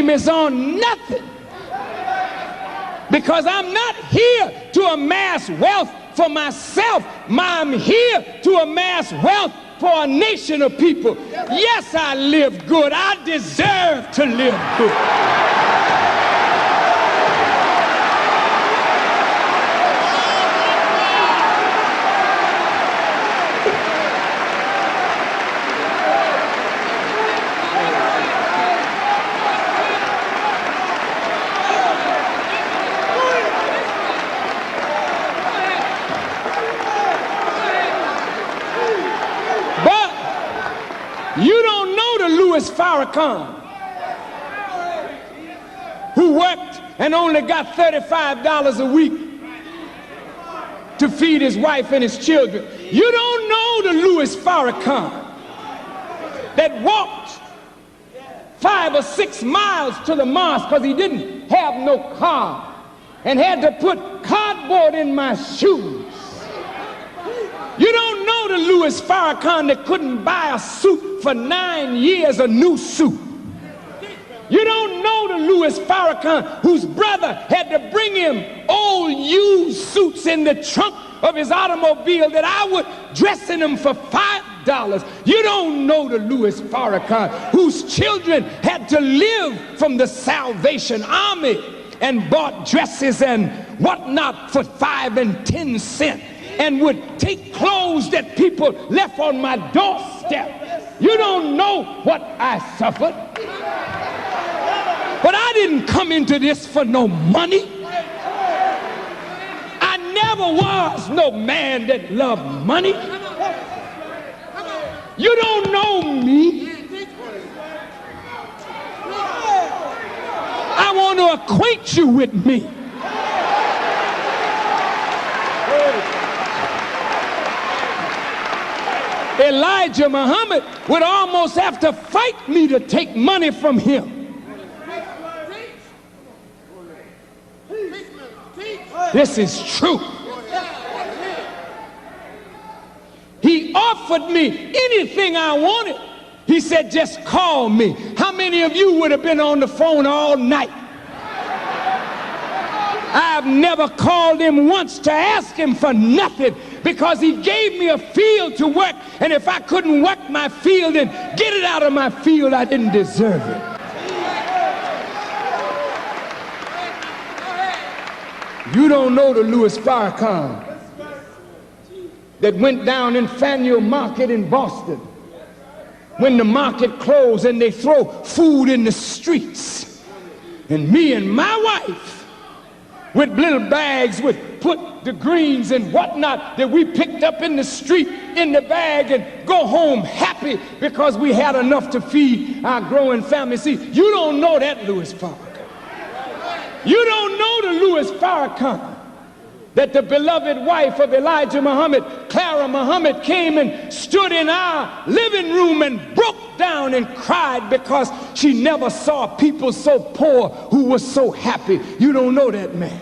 name is on nothing. Because I'm not here to amass wealth for myself. I'm here to amass wealth for a nation of people. Yes, I live good. I deserve to live good. You don't know the Louis Farrakhan who worked and only got $35 a week to feed his wife and his children. You don't know the Louis Farrakhan that walked 5 or 6 miles to the mosque because he didn't have no car and had to put cardboard in my shoes. You don't know the Louis Farrakhan that couldn't buy a suit for 9 years, a new suit. You don't know the Louis Farrakhan whose brother had to bring him old used suits in the trunk of his automobile that I would dress in them for $5. You don't know the Louis Farrakhan whose children had to live from the Salvation Army and bought dresses and whatnot for 5 and 10 cents. And would take clothes that people left on my doorstep. You don't know what I suffered. But I didn't come into this for no money. I never was no man that loved money. You don't know me. I want to acquaint you with me. Elijah Muhammad would almost have to fight me to take money from him. This is true. He offered me anything I wanted. He said, just call me. How many of you would have been on the phone all night? I've never called him once to ask him for nothing because he gave me a field to work, and if I couldn't work my field and get it out of my field, I didn't deserve it. You don't know the Louis Farrakhan that went down in Faneuil Market in Boston when the market closed and they throw food in the streets, and me and my wife with little bags would put the greens and whatnot that we picked up in the street in the bag and go home happy because we had enough to feed our growing family. See, you don't know that Louis Farrakhan. You don't know the Louis Farrakhan that the beloved wife of Elijah Muhammad, Clara Muhammad, came and stood in our living room and broke down and cried because she never saw people so poor who were so happy. You don't know that man.